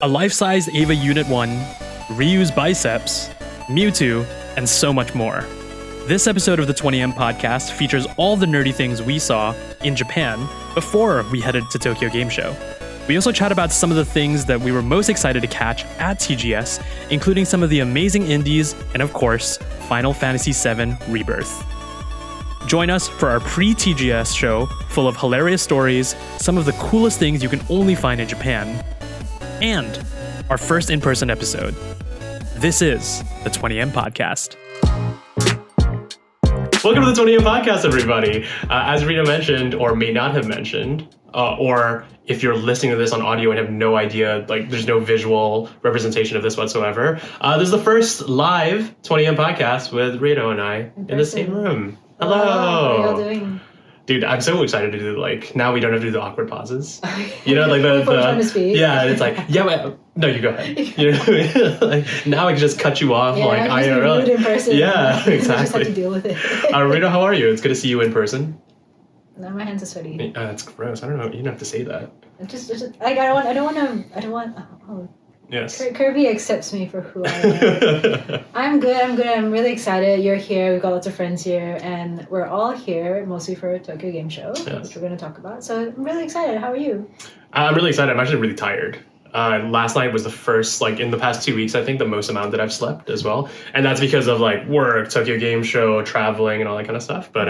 a life-size Eva-Unit 1, Ryu's biceps, Mewtwo, and so much more. This episode of the 20M podcast features all the nerdy things we saw in Japan before we headed to Tokyo Game Show. We also chat about some of the things that we were most excited to catch at TGS, including some of the amazing indies and, of course, Final Fantasy VII Rebirth. Join us for our pre-TGS show full of hilarious stories, some of the coolest things you can only find in Japan, and our first in-person episode. This is the 20M Podcast. Welcome to the 20M Podcast, everybody. As Rino mentioned, or may not have mentioned, or if you're listening to this on audio and have no idea, like there's no visual representation of this whatsoever, this is the first live 20M Podcast with Rino and I in the same room. Hello. How are y'all doing? Dude, I'm so excited to do, like, now we don't have to do the awkward pauses. You know, like the trying to speak. Yeah, it's like, yeah, wait, no, you go ahead. You know what I mean? Like, now I can just cut you off, yeah, like IRL. Rude in person. Yeah, exactly. I just have to deal with it. Rino, how are you? It's good to see you in person. No, my hands are sweaty. That's gross. I don't know. You don't have to say that. I don't want. Oh. Yes. Kirby accepts me for who I am. I'm good. I'm really excited. You're here. We've got lots of friends here, and we're all here mostly for Tokyo Game Show, which we're going to talk about. So I'm really excited. How are you? I'm really excited. I'm actually really tired. Last night was the first, like, in the past 2 weeks, I think the most amount that I've slept as well. And that's because of, like, work, Tokyo Game Show, traveling, and all that kind of stuff. But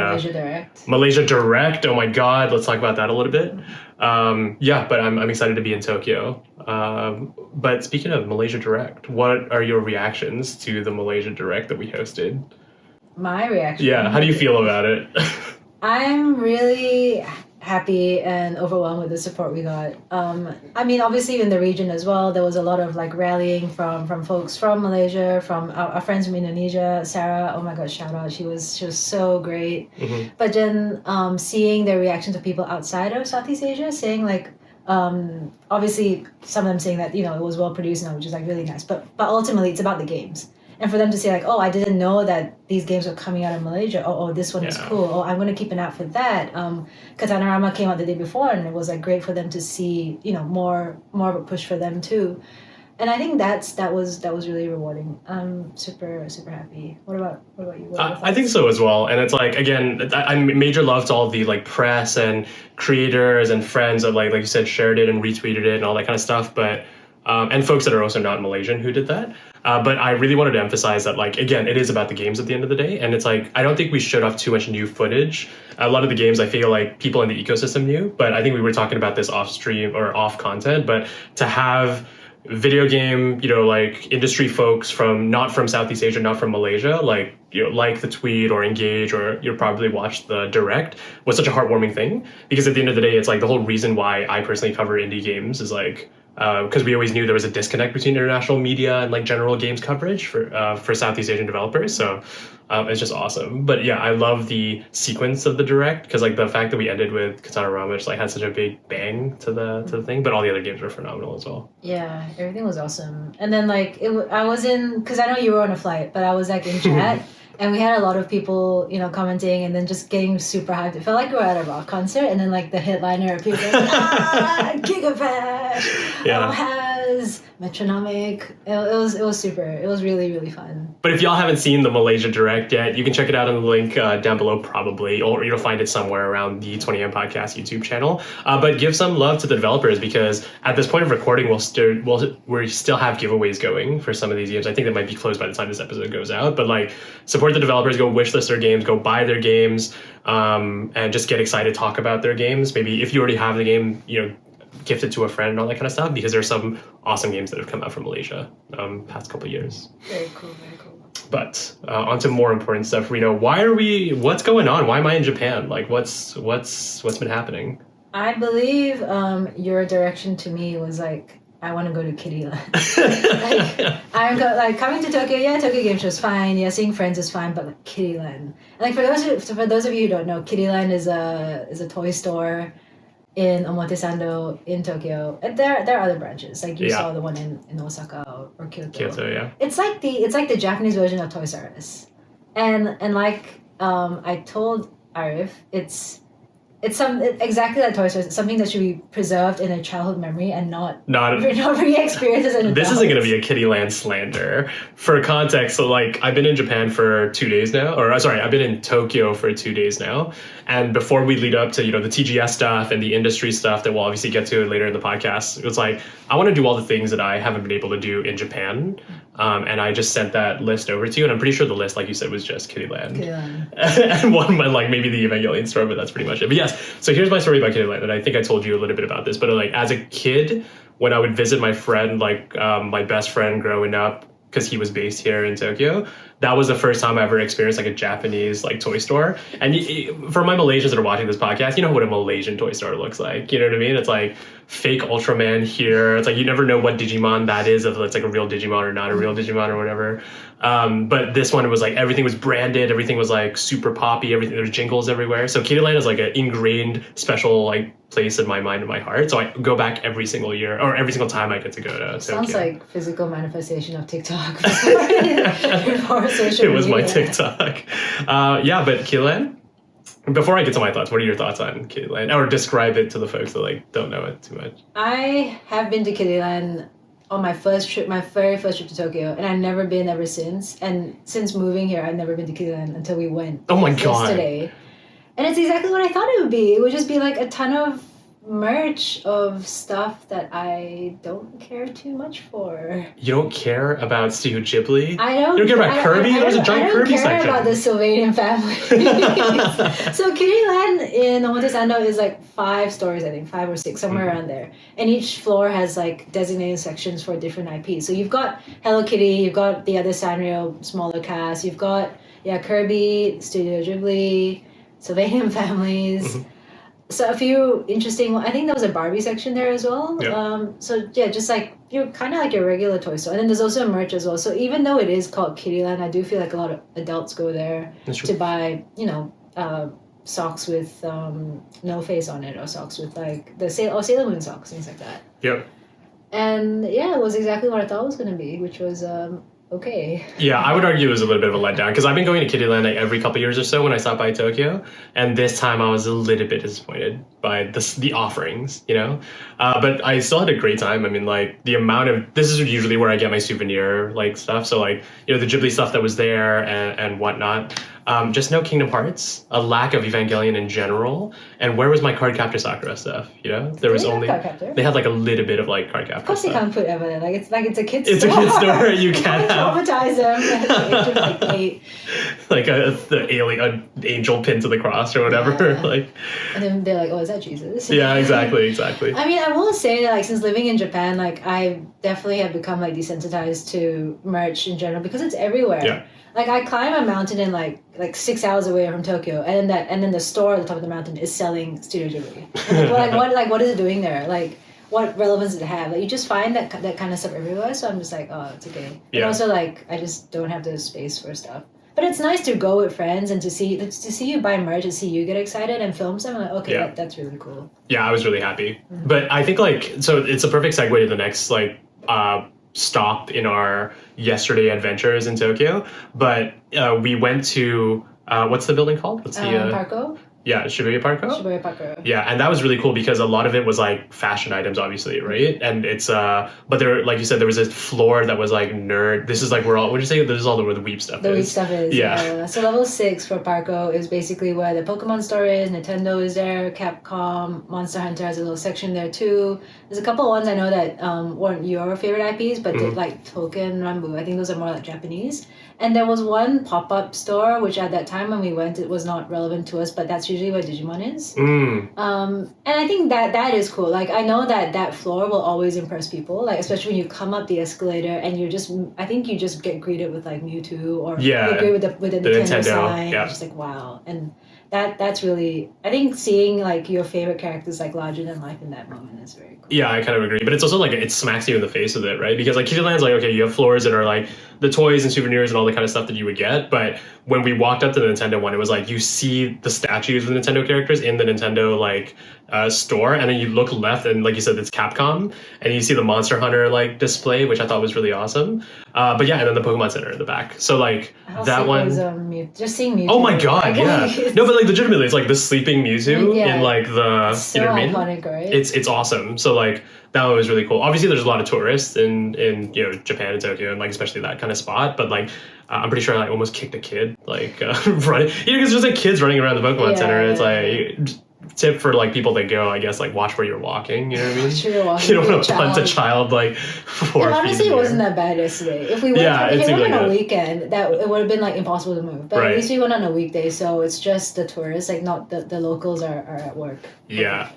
Malaysia Direct. Oh my God. Let's talk about that a little bit. But I'm excited to be in Tokyo. But speaking of Malaysia Direct, what are your reactions to the Malaysia Direct that we hosted? My reaction? Yeah. How do you feel about it? I'm really happy and overwhelmed with the support we got. I mean, obviously in the region as well, there was a lot of like rallying from folks from Malaysia, from our friends from Indonesia. Sarah, oh my God, shout out! She was so great. Mm-hmm. But then seeing the reactions of people outside of Southeast Asia, saying like, obviously some of them saying that, you know, it was well produced now, which is like really nice. But ultimately it's about the games. And for them to say like, oh, I didn't know that these games were coming out in Malaysia. Oh, this one is cool. Oh, I'm going to keep an eye out for that. Katanarama came out the day before, and it was like great for them to see, you know, more of a push for them too. And I think that was really rewarding. I'm super happy. What about you? I think so as well. And it's like, again, I major love to all the like press and creators and friends that like you said, shared it and retweeted it and all that kind of stuff. But and folks that are also not Malaysian who did that. But I really wanted to emphasize that, like, again, it is about the games at the end of the day. And it's like, I don't think we showed off too much new footage. A lot of the games, I feel like people in the ecosystem knew. But I think we were talking about this off stream or off content. But to have video game, you know, like industry folks not from Southeast Asia, not from Malaysia, like, you know, like the tweet or engage or you'll probably watch the direct was such a heartwarming thing. Because at the end of the day, it's like the whole reason why I personally cover indie games is like, because we always knew there was a disconnect between international media and like general games coverage for Southeast Asian developers. So it's just awesome. But yeah, I love the sequence of the direct because like the fact that we ended with Katanarama just like had such a big bang to the thing. But all the other games were phenomenal as well. Yeah, everything was awesome. And then like I was in, because I know you were on a flight, but I was like in chat. And we had a lot of people, you know, commenting and then just getting super hyped. It felt like we were at a rock concert, and then like the headliner appeared like, Gigabash, Has, Metronomic. It was super. It was really, really fun. But if y'all haven't seen the Malaysia Direct yet, you can check it out on the link down below probably, or you'll find it somewhere around the 20M Podcast YouTube channel. But give some love to the developers because at this point of recording, we still have giveaways going for some of these games. I think that might be closed by the time this episode goes out. But like, support the developers, go wishlist their games, go buy their games, and just get excited, talk about their games. Maybe if you already have the game, you know, gift it to a friend and all that kind of stuff, because there's some awesome games that have come out from Malaysia past couple of years. Very cool. But on to more important stuff. Rino, what's going on? Why am I in Japan? Like, what's been happening? I believe your direction to me was like, I want to go to Kiddyland. Like, coming to Tokyo. Yeah, Tokyo Game Show is fine. Yeah, seeing friends is fine. But like Kiddyland, and like for those of you who don't know, Kiddyland is a toy store in Omotesando in Tokyo. And there are other branches. Like you saw the one in Osaka or Kyoto. Kyoto, yeah. It's like the Japanese version of Toys R Us, and like I told Arief, exactly like Toy Story. It's something that should be preserved in a childhood memory and not Not re-experienced as an adult. This isn't going to be a Kiddyland slander. For context, so like I've been in Japan for 2 days now, or sorry, I've been in Tokyo for 2 days now. And before we lead up to, you know, the TGS stuff and the industry stuff that we'll obviously get to later in the podcast, it was like, I want to do all the things that I haven't been able to do in Japan. And I just sent that list over to you. And I'm pretty sure the list, like you said, was just Kiddyland. And one, like maybe the Evangelion store, but that's pretty much it. But yes, so here's my story about Kiddyland. And I think I told you a little bit about this, but like as a kid, when I would visit my friend, like my best friend growing up, because he was based here in Tokyo, that was the first time I ever experienced like a Japanese like toy store. And for my Malaysians that are watching this podcast, you know what a Malaysian toy store looks like. You know what I mean? It's like fake Ultraman here. It's like you never know what Digimon that is, if it's like a real Digimon or not a real Digimon or whatever. But this one, it was like everything was branded, everything was like super poppy, everything, there's jingles everywhere. So Kiddyland is like an ingrained special like place in my mind and my heart. So I go back every single year or every single time I get to go to Tokyo. Sounds like physical manifestation of TikTok before social It was media. my TikTok. Yeah, but Kiddyland. Before I get to my thoughts, what are your thoughts on Kiddyland? Or describe it to the folks that like don't know it too much. I have been to Kiddyland on my very first trip to Tokyo, and I've never been ever since. And since moving here, I've never been to Kiddyland until we went. Oh my God. Yesterday. And it's exactly what I thought it would be. It would just be like a ton of merch of stuff that I don't care too much for. You don't care about Studio Ghibli? I don't. You don't care about Kirby? There was a giant Kirby section. I don't care about the Sylvanian family. So Kiddyland in Omotesando is like 5 stories, I think, 5 or 6, somewhere around there. And each floor has like designated sections for different IPs. So you've got Hello Kitty, you've got the other Sanrio smaller cast, you've got Kirby, Studio Ghibli, Sylvanian families. So a few interesting. I think there was a Barbie section there as well. Yeah. So yeah, just like you're kind of like your regular toy store, and then there's also merch as well. So even though it is called Kiddyland, I do feel like a lot of adults go there to buy, socks with no face on it, or socks with like the Sailor Moon socks, things like that. Yep. And yeah, it was exactly what I thought it was going to be, which was okay. Yeah, I would argue it was a little bit of a letdown because I've been going to Kiddyland like every couple years or so when I stop by Tokyo, and this time I was a little bit disappointed by the offerings, you know. But I still had a great time. I mean, like the amount of this is usually where I get my souvenir like stuff. So like the Ghibli stuff that was there and whatnot. Just no Kingdom Hearts, a lack of Evangelion in general, and where was my Cardcaptor Sakura stuff? You know, there was only they had like a little bit of like Cardcaptor. Of course, stuff. They can't put Evelyn. Like it's a kid's store. It's a kid's store. You can't traumatize them at the age of like 8. Like an angel pinned to the cross or whatever. Yeah. Like, and then they're like, "Oh, is that Jesus?" Yeah, exactly. I mean, I will say that like since living in Japan, like I definitely have become like desensitized to merch in general because it's everywhere. Yeah. Like I climb a mountain in like 6 hours away from Tokyo, and then the store at the top of the mountain is selling Studio Ghibli. And what is it doing there? Like what relevance does it have? Like you just find that kind of stuff everywhere. So I'm just like, oh, it's okay. Yeah. And also like I just don't have the space for stuff. But it's nice to go with friends and to see you buy merch and see you get excited and film something. Like, okay, that's really cool. Yeah, I was really happy. But I think so it's a perfect segue to the next stop in our yesterday adventures in Tokyo. But we went to what's the building called? What's the Parco? Yeah, Shibuya Parco? Shibuya Parco. Yeah, and that was really cool because a lot of it was like fashion items, obviously, right? And it's but there, like you said, there was a floor that was like nerd. This is like what did you say? This is all where the weeb stuff is. The weeb stuff is. Yeah. So level 6 for Parco is basically where the Pokemon store is. Nintendo is there. Capcom, Monster Hunter has a little section there too. There's a couple of ones I know that weren't your favorite IPs, but did like Token, Rambu. I think those are more like Japanese. And there was one pop-up store, which at that time when we went, it was not relevant to us, but that's usually where Digimon is. And I think that is cool. Like, I know that floor will always impress people, like, especially when you come up the escalator and I think you just get greeted with, like, Mewtwo or you agree with the Nintendo sign. Yeah. It's just like, wow. And that's really, I think seeing, like, your favorite characters, like, larger than life in that moment is very cool. Yeah, I kind of agree. But it's also, like, it smacks you in the face with it, right? Because, like, Kiddyland's like, okay, you have floors that are, like, the toys and souvenirs and all the kind of stuff that you would get. But when we walked up to the Nintendo one, it was like you see the statues of the Nintendo characters in the Nintendo like store, and then you look left, and like you said, it's Capcom, and you see the Monster Hunter like display, which I thought was really awesome. But yeah, and then the Pokemon Center in the back. So like that one. Just seeing Mewtwo. Oh my god, yeah. No, but like legitimately, it's like the sleeping Mewtwo in like the so you know what I mean? iconic, right? It's awesome. So like that one was really cool. Obviously, there's a lot of tourists in Japan and Tokyo, and like especially that kind of spot. But like I'm pretty sure I like, almost kicked a kid like running. Because there's like kids running around the Pokemon Center. And it's like. Tip for like people that go, I guess, like watch where you're walking. You know what I mean? You don't want to punt a child like 4 feet. Honestly, it wasn't that bad yesterday. If we went, if it went on a weekend, that it would have been like impossible to move. But at least we went on a weekday, so it's just the tourists, like not the locals are at work. Yeah.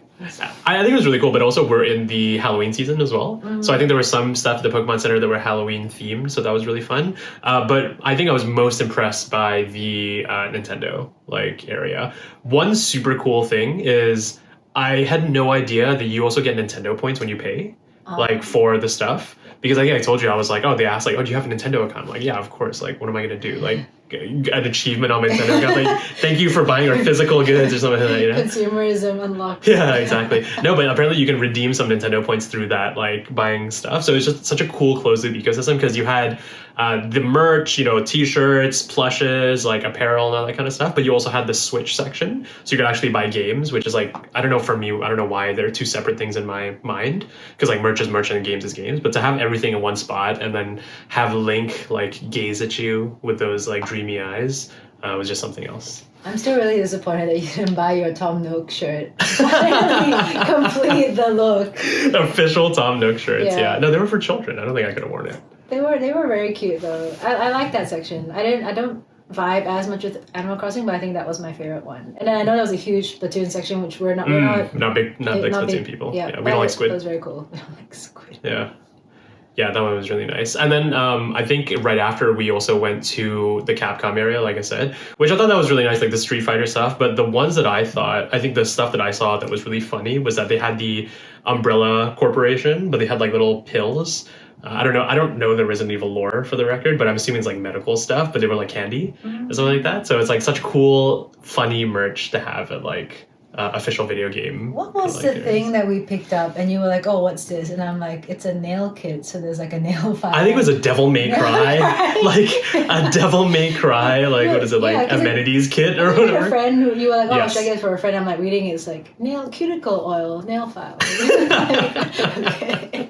I think it was really cool, but also we're in the Halloween season as well. So I think there was some stuff at the Pokemon Center that were Halloween themed, so that was really fun. But I think I was most impressed by the Nintendo like area. One super cool thing is I had no idea that you also get Nintendo points when you pay, like for the stuff. Because I think I told you, I was like, oh, they asked like, oh, do you have a Nintendo account? I'm like, yeah, of course. Like, what am I gonna do? Like, an achievement on my Nintendo account. Like, thank you for buying our physical goods or something like that, you know? Consumerism unlocked. Yeah, exactly. No, but apparently you can redeem some Nintendo points through that, like buying stuff. So it's just such a cool closed loop ecosystem because you had the merch, t-shirts, plushes, like apparel and all that kind of stuff. But you also had the Switch section. So you could actually buy games, which is like, I don't know, for me, I don't know why they're two separate things in my mind. Because like merch is merch and games is games. But to have everything in one spot and then have Link like gaze at you with those like dreamy eyes was just something else. I'm still really disappointed that you didn't buy your Tom Nook shirt. Complete the look. Official Tom Nook shirts, yeah. No, they were for children. I don't think I could have worn it. They were very cute though. I like that section. I don't vibe as much with Animal Crossing, but I think that was my favorite one. And then I know there was a huge Splatoon section, which we're not big Splatoon people. Yeah, we don't like squid. That was very cool. We don't like squid. Yeah, that one was really nice. And then I think right after we also went to the Capcom area, like I said, which I thought that was really nice, like the Street Fighter stuff. But the ones that I think the stuff that I saw that was really funny was that they had the Umbrella Corporation, but they had like little pills. I don't know the Resident Evil lore for the record, but I'm assuming it's like medical stuff, but they were like candy or something like that. So it's like such cool, funny merch to have at like official video game. What was the thing that we picked up and you were like, oh, what's this? And I'm like, it's a nail kit, so there's like a nail file. I think it was a Devil May Cry, like a Devil May Cry, like what is it, like amenities kit or whatever. A friend who you were like, oh, should I get it for a friend? I'm like reading it, it's like cuticle oil, nail file. Okay.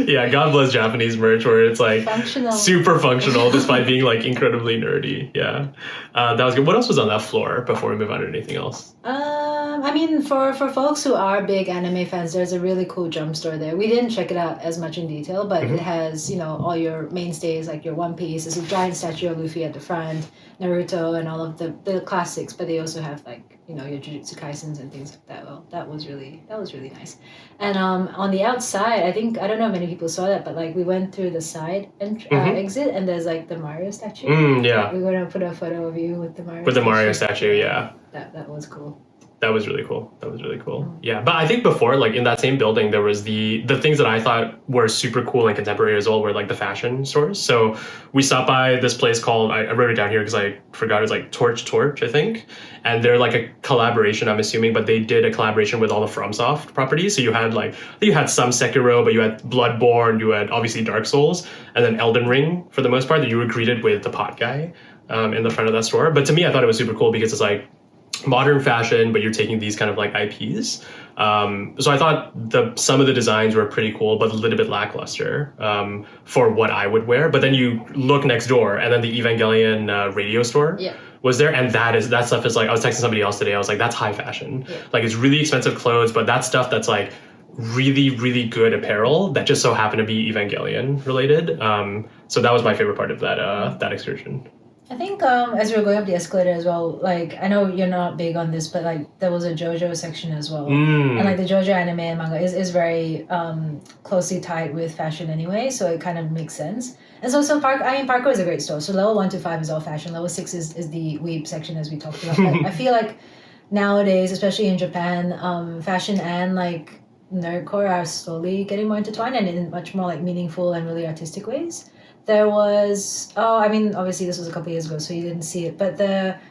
Yeah, God bless Japanese merch where it's like super functional despite being like incredibly nerdy. Yeah, that was good. What else was on that floor before we move on to anything else? I mean, for folks who are big anime fans, there's a really cool jump store there. We didn't check it out as much in detail, but it has, all your mainstays, like your One Piece. There's a giant statue of Luffy at the front, Naruto, and all of the classics, but they also have, like, your Jujutsu Kaisens and things like that. Well, that was really nice. And on the outside, I don't know if many people saw that, but, like, we went through the side exit, and there's, like, the Mario statue. Yeah. We're going to put a photo of you with the Mario statue. With the Mario statue, yeah. That was cool. That was really cool. Yeah, but I think before, like in that same building, there was the things that I thought were super cool and contemporary as well were like the fashion stores. So we stopped by this place called, I wrote it down here because I forgot, it was like Torch, I think. And they're like a collaboration, I'm assuming, but they did a collaboration with all the FromSoft properties. So you had some Sekiro, but you had Bloodborne, you had obviously Dark Souls, and then Elden Ring for the most part, that you were greeted with the pot guy in the front of that store. But to me, I thought it was super cool because it's like modern fashion, but you're taking these kind of like IPs. So I thought some of the designs were pretty cool, but a little bit lackluster for what I would wear. But then you look next door, and then the Evangelion radio store was there, and that stuff is like, I was texting somebody else today. I was like, that's high fashion. Yeah. Like it's really expensive clothes, but that stuff that's like really, really good apparel that just so happened to be Evangelion related. So that was my favorite part of that excursion. I think as we were going up the escalator as well, like, I know you're not big on this, but like there was a JoJo section as well. And like the JoJo anime and manga is very closely tied with fashion anyway, so it kind of makes sense. And so Parko is a great store. So level 1 to 5 is all fashion. Level 6 is the weeb section, as we talked about. But I feel like nowadays, especially in Japan, fashion and like nerdcore are slowly getting more intertwined and in much more like meaningful and really artistic ways. There was I mean obviously this was a couple years ago so you didn't see it but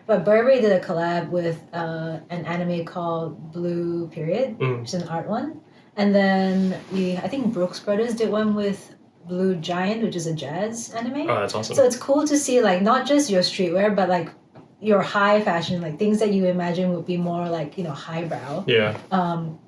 Burberry did a collab with an anime called Blue Period, which is an art one, and then I think Brooks Brothers did one with Blue Giant, which is a jazz anime. Oh, that's awesome. So it's cool to see like not just your streetwear but like your high fashion, like things that you imagine would be more like, you know, highbrow. Yeah.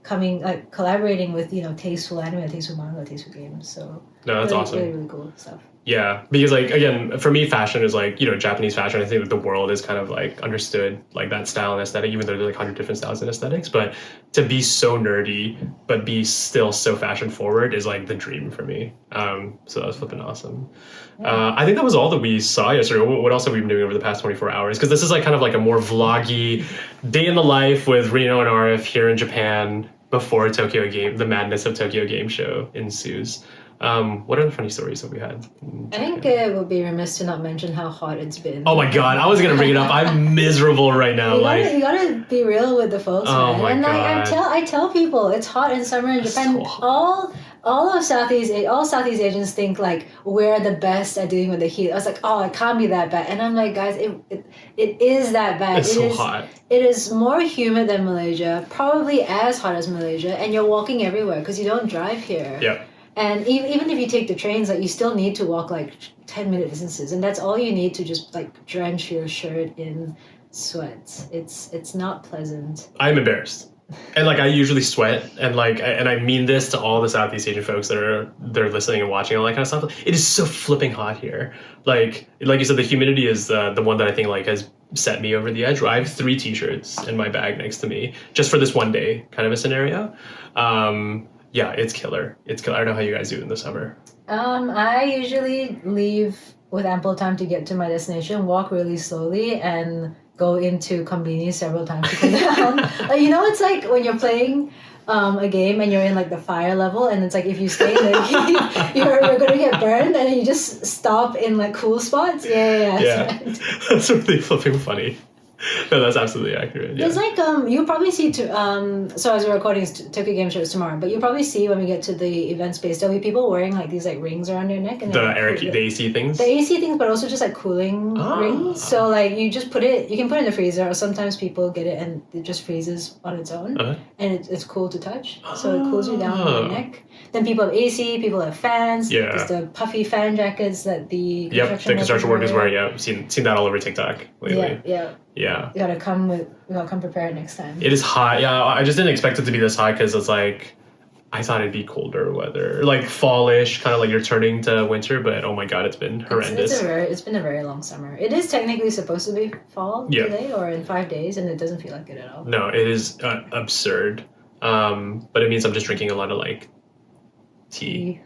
Coming like collaborating with, you know, tasteful anime, tasteful manga, tasteful games. So no, that's really, awesome. really, really cool stuff. Yeah, because like again, for me, fashion is like, you know, Japanese fashion. I think that the world is kind of like understood like that style and aesthetic, even though there's like 100 different styles and aesthetics. But to be so nerdy but be still so fashion forward is like the dream for me. So that was flipping awesome. Yeah. I think that was all that we saw yesterday. What else have we been doing over the past 24 hours? Because this is like kind of like a more vloggy day in the life with Rino and Arief here in Japan before the madness of Tokyo Game Show ensues. What other funny stories have we had? I think it would be remiss to not mention how hot it's been. Oh my god, I was gonna bring it up. I'm miserable right now. You gotta be real with the folks, oh man. My and god. I tell people it's hot in summer in Japan. So all Southeast Asians think like we're the best at dealing with the heat. I was like, oh, it can't be that bad. And I'm like, guys, it is that bad. It's so hot. It is more humid than Malaysia, probably as hot as Malaysia, and you're walking everywhere because you don't drive here. Yeah. And even if you take the trains, like you still need to walk like 10-minute distances, and that's all you need to just like drench your shirt in sweat. It's not pleasant. I'm embarrassed, and like I usually sweat, and like and I mean this to all the Southeast Asian folks that are listening and watching all that kind of stuff. It is so flipping hot here. Like you said, the humidity is the one that I think like has set me over the edge. I have 3 t-shirts in my bag next to me just for this one day kind of a scenario. Yeah, it's killer. It's killer. I don't know how you guys do it in the summer. I usually leave with ample time to get to my destination, walk really slowly, and go into Konbini several times to cool down. You know, it's like when you're playing a game and you're in like the fire level, and it's like if you stay in the heat, you're gonna get burned, and then you just stop in like cool spots. Yeah. Right. That's really flipping funny. No, that's absolutely accurate. Yeah. There's like you'll probably see so as we're recording Tokyo Game Show is tomorrow, but you'll probably see when we get to the event space there'll be people wearing like these like rings around their neck and the AC things. The AC things, but also just like cooling rings. So like you just you can put it in the freezer, or sometimes people get it and it just freezes on its own, and it's cool to touch. So it cools you down on your neck. Then people have AC, people have fans. Yeah. There's the puffy fan jackets that the construction workers wear. Yeah, I've seen that all over TikTok lately. Yeah. You gotta come prepared next time. It is hot. Yeah, I just didn't expect it to be this hot because it's like I thought it'd be colder weather, like fallish, kind of like you're turning to winter. But oh my god, it's been horrendous. It's been a very long summer. It is technically supposed to be fall today or in 5 days, and it doesn't feel like it at all. No, it is absurd. But it means I'm just drinking a lot of like tea.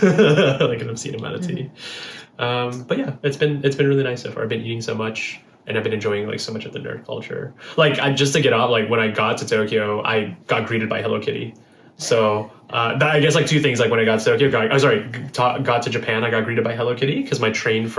Like an obscene amount of tea. But yeah, it's been really nice so far. I've been eating so much. And I've been enjoying like so much of the nerd culture. Like just to get off, like when I got to Tokyo, I got greeted by Hello Kitty. So I guess like 2 things. Like when I got to Tokyo, got to Japan, I got greeted by Hello Kitty because my train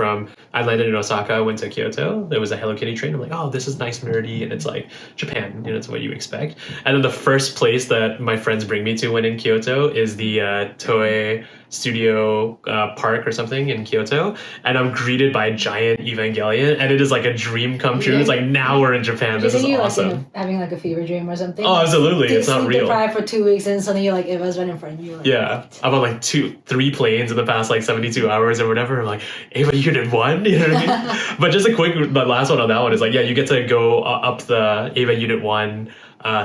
I landed in Osaka, went to Kyoto. There was a Hello Kitty train. I'm like, oh, this is nice, nerdy, and it's like Japan. You know, it's what you expect. And then the first place that my friends bring me to when in Kyoto is the Toei Studio Park or something in Kyoto, and I'm greeted by a giant Evangelion, and it is like a dream come true. It's like now we're in Japan. This is awesome. Like, having like a fever dream or something. Oh, absolutely. It's not real. Deprived for 2 weeks, and suddenly you're like, Eva's right in front of you. Like, yeah, I'm on like 3 planes in the past like 72 hours or whatever. I'm like, Eva-Unit 1, you know what I mean? But just the last one on that one is like, yeah, you get to go up the Eva-Unit 1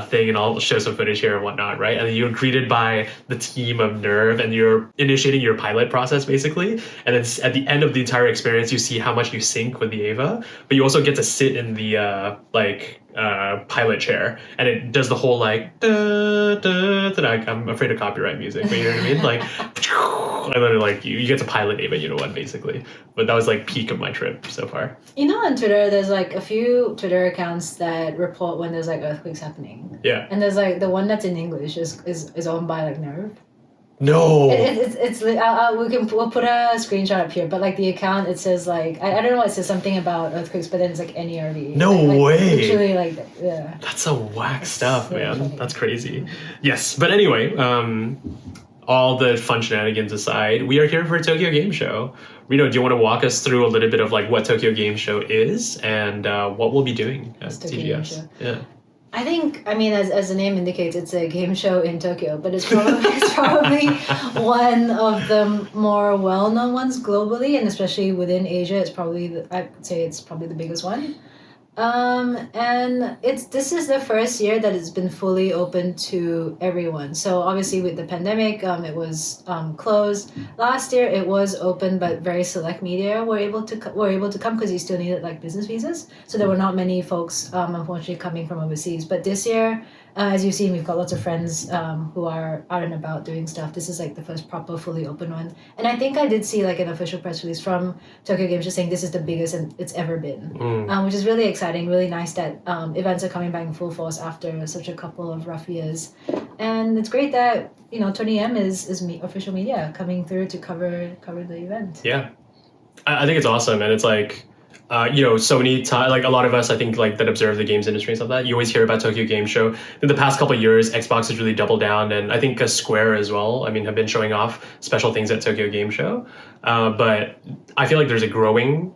thing, and I'll show some footage here and whatnot, right? And then you're greeted by the team of Nerve, and you're initiating your pilot process basically. And then at the end of the entire experience, you see how much you sync with the Eva, but you also get to sit in the pilot chair, and it does the whole like da, da, da, da. I'm afraid of copyright music, but you know what I mean? Like, and then like you get to pilot Eva-Unit 1 basically. But that was like peak of my trip so far. You know, on Twitter, there's like a few Twitter accounts that report when there's like earthquakes happening. Yeah. And there's like the one that's in English is owned by like Nerve. No. We'll put a screenshot up here, but like the account, it says like I don't know, it says something about earthquakes, but then it's like NERV. No way. Literally like yeah. That's a whack stuff, man. Funny. That's crazy. Yes, but anyway, all the fun shenanigans aside, we are here for Tokyo Game Show. Rino, do you want to walk us through a little bit of like what Tokyo Game Show is and what we'll be doing at TGS? Yeah. I think, I mean, as the name indicates, it's a game show in Tokyo, but it's probably one of the more well-known ones globally, and especially within Asia. I'd say it's probably the biggest one. And this is the first year that it's been fully open to everyone. So obviously with the pandemic, it was closed. Last year it was open, but very select media were able to come because you still needed like business visas. So there were not many folks, unfortunately, coming from overseas. But this year, as you've seen, we've got lots of friends who are out and about doing stuff. This is like the first proper fully open one. And I think I did see like an official press release from Tokyo Game Show saying this is the biggest it's ever been, which is really exciting, really nice that events are coming back in full force after such a couple of rough years. And it's great that, Tony M is official media coming through to cover the event. Yeah. I think it's awesome. And it's like, so many times, like a lot of us, I think, like that observe the games industry and stuff like that, you always hear about Tokyo Game Show. In the past couple of years, Xbox has really doubled down, and I think Square as well, have been showing off special things at Tokyo Game Show. But I feel like there's a growing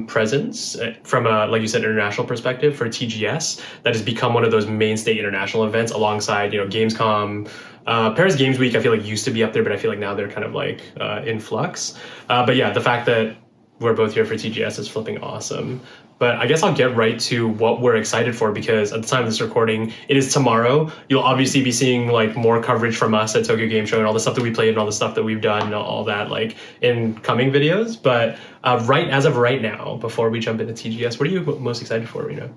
presence from a, like you said, international perspective for TGS that has become one of those mainstay international events alongside, Gamescom. Paris Games Week, I feel like used to be up there, but I feel like now they're kind of like in flux. But yeah, the fact that we're both here for TGS is flipping awesome. But I guess I'll get right to what we're excited for, because at the time of this recording, it is tomorrow. You'll obviously be seeing like more coverage from us at Tokyo Game Show and all the stuff that we played and all the stuff that we've done and all that like in coming videos. But as of right now, before we jump into TGS, what are you most excited for, Rino?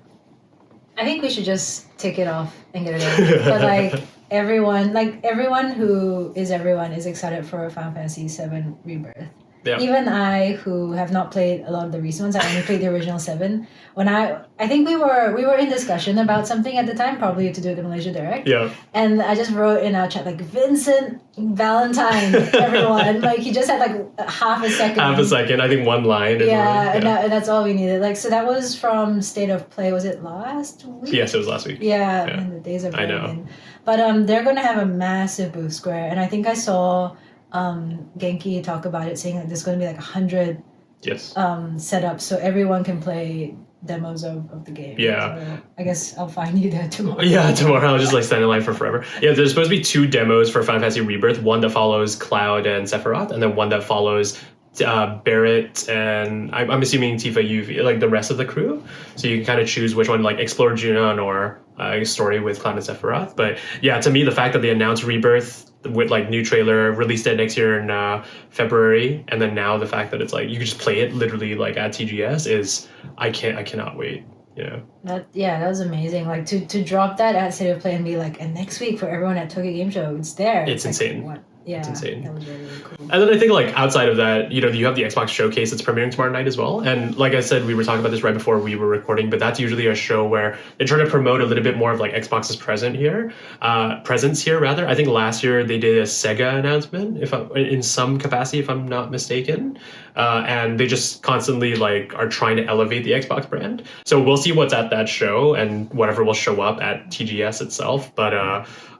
I think we should just take it off and get it over. But like everyone who is everyone is excited for Final Fantasy VII Rebirth. Yeah. Even I, who have not played a lot of the recent ones, I only played the original 7. When I think we were in discussion about something at the time, probably to do with the Malaysia Direct. Yeah. And I just wrote in our chat like, Vincent Valentine, everyone. Like he just had like half a second. Half a second, I think one line. And that's all we needed. Like, so that was from State of Play. Was it last week? Yes, it was last week. Yeah. And the days are I know. in. But they're gonna have a massive booth square, and I think I saw Genki talk about it, saying that there's going to be like 100 setups, so everyone can play demos of the game. Yeah. So I guess I'll find you there tomorrow. Yeah, tomorrow I'll just like stand in line for forever. Yeah, there's supposed to be 2 demos for Final Fantasy Rebirth, one that follows Cloud and Sephiroth, and then one that follows Barrett and I'm assuming Tifa, Yuffie, like the rest of the crew. So you can kind of choose which one, like explore Junon or a story with Cloud and Sephiroth. But yeah, to me, the fact that they announced Rebirth with like new trailer, released it next year in February, and then now the fact that it's like you can just play it literally like at TGS is I cannot wait. That was amazing. Like to drop that at State of Play and be like, and next week for everyone at Tokyo Game Show, it's there. It's insane. Like, yeah, it's insane. That was really, really cool. And then I think like outside of that, you have the Xbox Showcase that's premiering tomorrow night as well. And like I said, we were talking about this right before we were recording, but that's usually a show where they try to promote a little bit more of like Xbox's presence here. I think last year they did a Sega announcement, in some capacity, if I'm not mistaken. And they just constantly like are trying to elevate the Xbox brand. So we'll see what's at that show and whatever will show up at TGS itself. But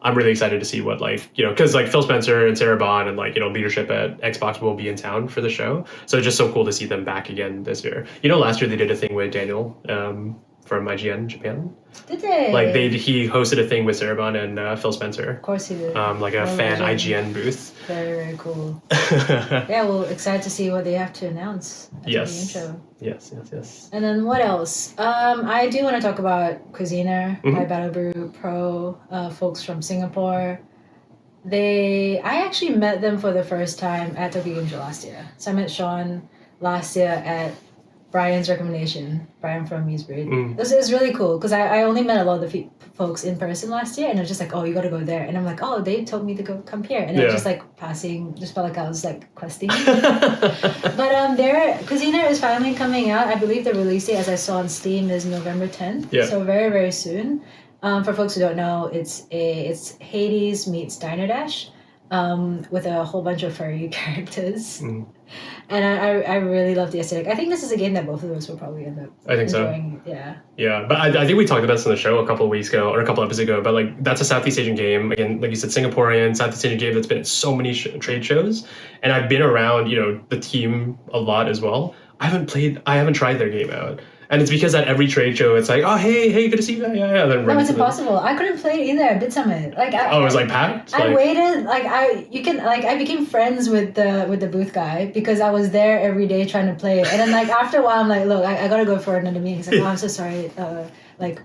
I'm really excited to see what because like Phil Spencer and Sarah Bond and leadership at Xbox will be in town for the show. So it's just so cool to see them back again this year. Last year they did a thing with Daniel from IGN Japan. Did they? Like he hosted a thing with Sarah Bond and Phil Spencer. Of course he did. Like a fan IGN booth. Very, very cool. Yeah, well, excited to see what they have to announce at the game show. Yes. And then what else? I do want to talk about Cuisineer by Battle Brew Pro, folks from Singapore. I actually met them for the first time at Tokyo Game Show last year. So I met Sean last year at Brian's recommendation, Brian from Musebreed. It was really cool because I only met a lot of the folks in person last year, and it was just like, oh, you got to go there. And I'm like, oh, they told me to come here. And I was just like passing, just felt like I was like questing. But their Cuisineer is finally coming out. I believe the release date, as I saw on Steam, is November 10th. Yeah. So very, very soon. For folks who don't know, it's Hades meets Diner Dash with a whole bunch of furry characters. And I really love the aesthetic. I think this is a game that both of us will probably end up enjoying. Yeah. Yeah, but I think we talked about this on the show a couple of weeks ago or a couple episodes ago. But like that's a Southeast Asian game. Again, like you said, Singaporean Southeast Asian game that's been at so many trade shows, and I've been around the team a lot as well. I haven't tried their game out. And it's because at every trade show, it's like, oh, hey, good to see you. Yeah. Then no, it's impossible. I couldn't play it either at Bit Summit. Like, it was like packed? I waited. I became friends with the booth guy because I was there every day trying to play it. And then, like, after a while, I'm like, look, I gotta go for another meeting. He's like, oh, I'm so sorry.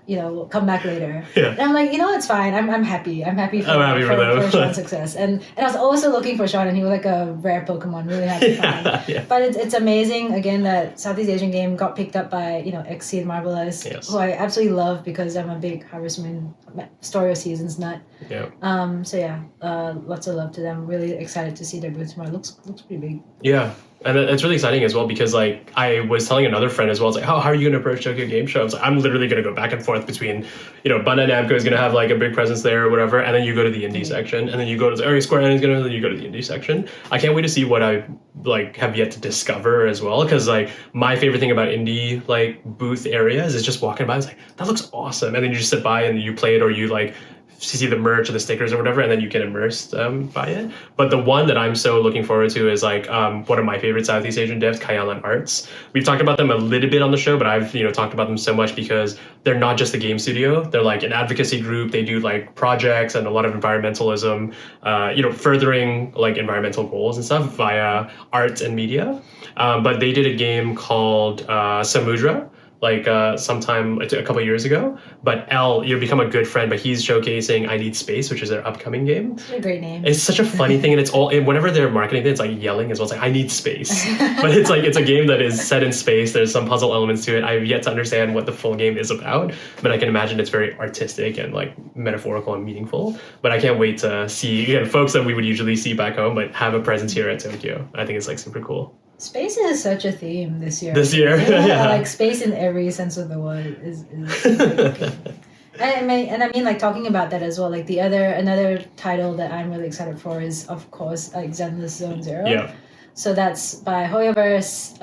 We'll come back later. Yeah. And I'm like, it's fine. I'm happy. I'm happy for Sean's success. And I was also looking for Sean, and he was like a rare Pokemon. Really happy to find. Yeah. But it's amazing, again, that Southeast Asian game got picked up by, XC and Marvelous, who I absolutely love because I'm a big Harvest Moon Story of Seasons nut. Yeah. Lots of love to them. Really excited to see their booth tomorrow. Looks pretty big. Yeah. And it's really exciting as well because, like, I was telling another friend as well, it's like, how are you going to approach Tokyo Game Show? I was like, I'm literally going to go back and forth between, Bandai Namco is going to have, like, a big presence there or whatever, and then you go to the indie section, and then you go to the Square Enix, then you go to the indie section. I can't wait to see what I, like, have yet to discover as well, because, like, my favorite thing about indie, like, booth areas is just walking by, it's like, that looks awesome, and then you just sit by and you play it, or you, like, see the merch or the stickers or whatever, and then you get immersed by it. But the one that I'm so looking forward to is like one of my favorite Southeast Asian devs, Kaiyalan Arts. We've talked about them a little bit on the show, but I've talked about them so much because they're not just a game studio. They're like an advocacy group. They do like projects and a lot of environmentalism, furthering like environmental goals and stuff via art and media. But they did a game called Samudra, like sometime a couple of years ago. But you become a good friend, but he's showcasing I Need Space, which is their upcoming game. It's a great name. It's such a funny thing, and it's all, and whenever they're marketing it, it's like yelling as well. It's like, I need space. But it's like, it's a game that is set in space. There's some puzzle elements to it. I've yet to understand what the full game is about, but I can imagine it's very artistic and like metaphorical and meaningful. But I can't wait to see folks that we would usually see back home, but have a presence here at Tokyo. I think it's like super cool. Space is such a theme this year. Yeah. Like space in every sense of the word is and I mean like talking about that as well, like another title that I'm really excited for is of course like Zenless Zone Zero. Yeah. So that's by Hoyoverse.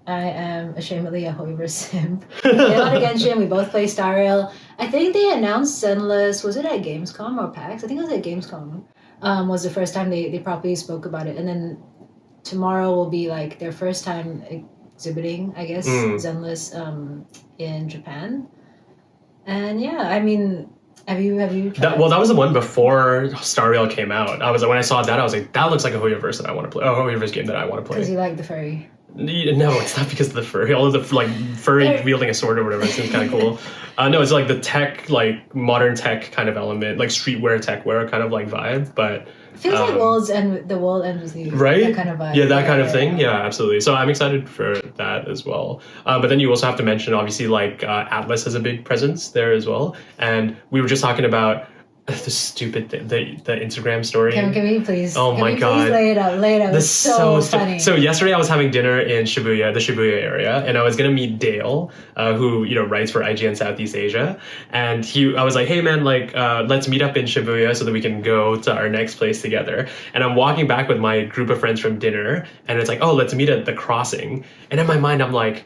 I am ashamedly a Hoyoverse simp. They're not against Genshin. We both play Star Rail. I think they announced Zenless, was it at Gamescom or PAX? I think it was at Gamescom. Was the first time they properly spoke about it, and then tomorrow will be like their first time exhibiting, I guess, Zenless in Japan. And yeah, I mean, have you tried that? Well, that was the one before Star Rail came out. When I saw that, I was like, that looks like a Hoyoverse that I want to play. A Hoyoverse game that I want to play. Because you like the furry. No, it's not because of the furry. All of the like furry wielding a sword or whatever. It seems kind of cool. No, it's like the tech, like modern tech kind of element, like streetwear, techwear kind of like vibe. But it feels like the world ends with you. Right? That kind of vibe. Yeah, that kind of thing. Yeah, absolutely. So I'm excited for that as well. But then you also have to mention, obviously, like Atlas has a big presence there as well. And we were just talking about the stupid the Instagram story. Can we please? Oh my God! Please lay it out. It's so funny. So yesterday I was having dinner in Shibuya, the Shibuya area, and I was gonna meet Dale, who writes for IGN Southeast Asia, and I was like, hey man, like let's meet up in Shibuya so that we can go to our next place together. And I'm walking back with my group of friends from dinner, and it's like, oh, let's meet at the crossing. And in my mind, I'm like,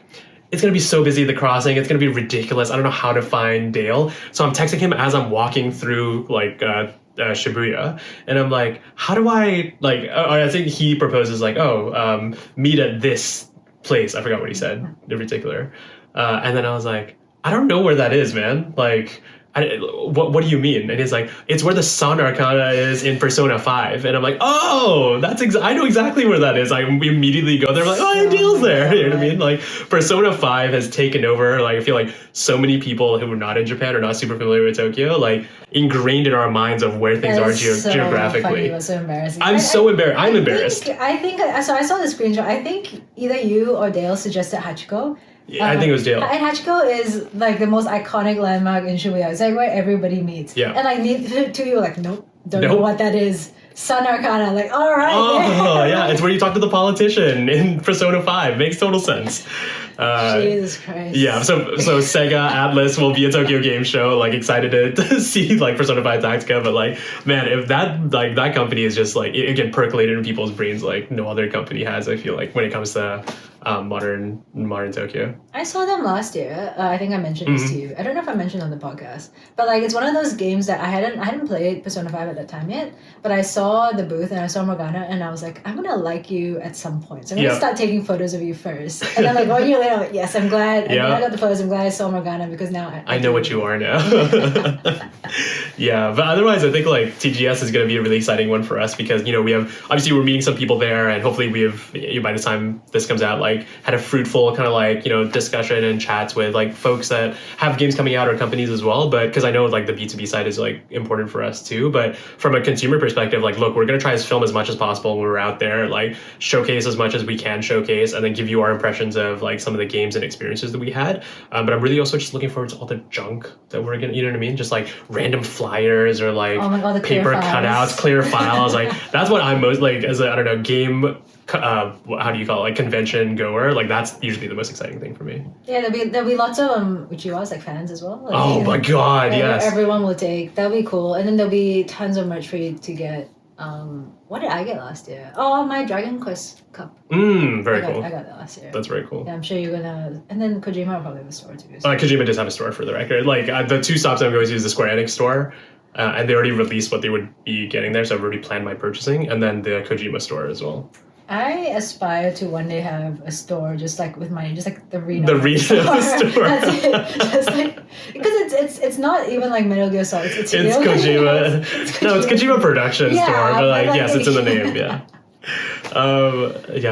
it's going to be so busy at the crossing. It's going to be ridiculous. I don't know how to find Dale. So I'm texting him as I'm walking through like Shibuya. And I'm like, how do I like, I think he proposes like, meet at this place. I forgot what he said in particular. And then I was like, I don't know where that is, man. Like, what do you mean? And he's like, it's where the Sun Arcana is in Persona 5. And I'm like, oh, I know exactly where that is. We immediately go there. I'm like, oh, Dale's there. You know what I mean? Like, Persona 5 has taken over. Like, I feel like so many people who are not in Japan or not super familiar with Tokyo, like, ingrained in our minds of where things are geographically. Funny. It was so embarrassing. I'm embarrassed. I'm embarrassed. I think, so I saw the screenshot. I think either you or Dale suggested Hachiko. Yeah, I think it was Dale. And Hachiko is like the most iconic landmark in Shibuya. It's like where everybody meets. Yeah. And like two you were like, nope, don't know what that is. Sun Arcana, like, all right. Oh, yeah, it's where you talk to the politician in Persona 5. Makes total sense. Jesus Christ. Yeah, so Sega Atlas will be a Tokyo Game Show. Like, excited to see like Persona 5 Tactica, but like, man, if that company is just like again percolated in people's brains like no other company has. I feel like when it comes to modern Tokyo. I saw them last year. I think I mentioned this to you. I don't know if I mentioned on the podcast, but like it's one of those games that I hadn't played Persona 5 at that time yet. But I saw the booth and I saw Morgana and I was like, I'm gonna like you at some point. So I'm gonna start taking photos of you first. And then like 1 year later, I'm like, yes, I'm glad. I got the photos. I'm glad I saw Morgana because now I know what you are now. Yeah, but otherwise, I think like TGS is going to be a really exciting one for us because we're meeting some people there, and hopefully we have by the time this comes out like had a fruitful kind of like discussion and chats with like folks that have games coming out or companies as well. But because I know like the B2B side is like important for us too. But from a consumer perspective, like look, we're going to try to film as much as possible when we're out there, like showcase as much as we can showcase, and then give you our impressions of like some of the games and experiences that we had. But I'm really also just looking forward to all the junk that we're gonna, you know what I mean? Just like random flyers or like paper cutouts, clear files. Like that's what I'm most like as a, I don't know, game, how do you call it? Like convention goer. Like that's usually the most exciting thing for me. Yeah, there'll be lots of Uchiwas like fans as well. Like, oh my god, yes. Everyone will take. That'll be cool. And then there'll be tons of merch for you to get. What did I get last year? Oh, my Dragon Quest cup. Very cool. I got that last year. That's very cool. Yeah, I'm sure you're gonna. And then Kojima will probably have a store too. So. Kojima does have a store for the record. Like the two stops I'm going to is the Square Enix store, and they already released what they would be getting there, so I've already planned my purchasing, and then the Kojima store as well. I aspire to one day have a store just like with my just like the Reno. The Reno store. That's it. Just like because it's not even like Metal Gear Solid. It's Kojima. No, it's Kojima Production store, but like yes, it's in the name. Yeah.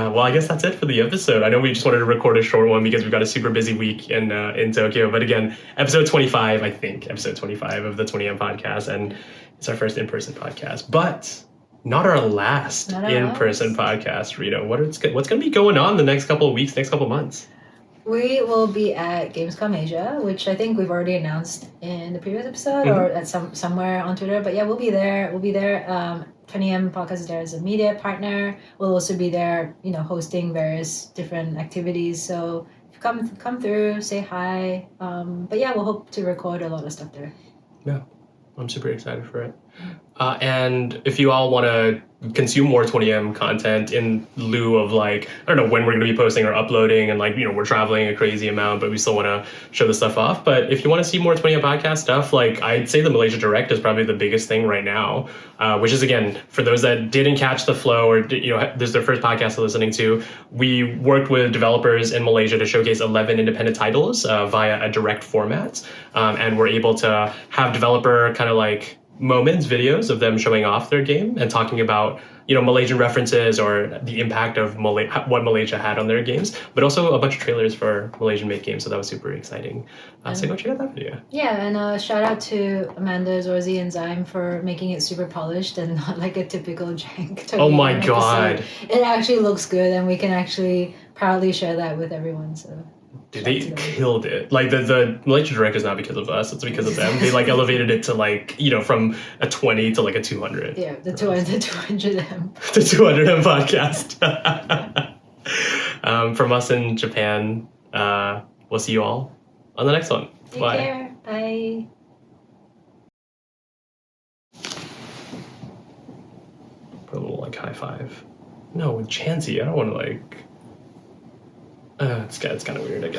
Well, I guess that's it for the episode. I know we just wanted to record a short one because we've got a super busy week in Tokyo. But again, episode 25 of the 20M podcast, and it's our first in-person podcast. But not our last in-person podcast, Rito. What's going to be going on the next couple of weeks, next couple of months? We will be at Gamescom Asia, which I think we've already announced in the previous episode or at somewhere on Twitter. But yeah, we'll be there. 20M Podcast is there as a media partner. We'll also be there, hosting various different activities. So come through, say hi. But yeah, we'll hope to record a lot of stuff there. Yeah, I'm super excited for it. And if you all want to consume more 20M content in lieu of like, I don't know when we're going to be posting or uploading, and like, we're traveling a crazy amount, but we still want to show the stuff off. But if you want to see more 20M podcast stuff, like I'd say the Malaysia Direct is probably the biggest thing right now, which is, again, for those that didn't catch the flow or, this is their first podcast they're listening to, we worked with developers in Malaysia to showcase 11 independent titles via a direct format. And we're able to have developer kind of like moments, videos of them showing off their game and talking about, Malaysian references or the impact of what Malaysia had on their games, but also a bunch of trailers for Malaysian-made games. So that was super exciting. So go check out that video. Yeah, and shout out to Amanda, Zorzi, and Zyme for making it super polished and not like a typical jank. Oh my god. It actually looks good, and we can actually proudly share that with everyone. So. Dude, they killed it. Like the Malaysia Direct is not because of us; it's because of them. They like elevated it to like from a 20 to like a 200. Yeah, the 200M. The 200M podcast. From us in Japan, we'll see you all on the next one. Take care. Bye. Put a little like high five. No, with Chansey. I don't want to like. It's kind of weird, I guess.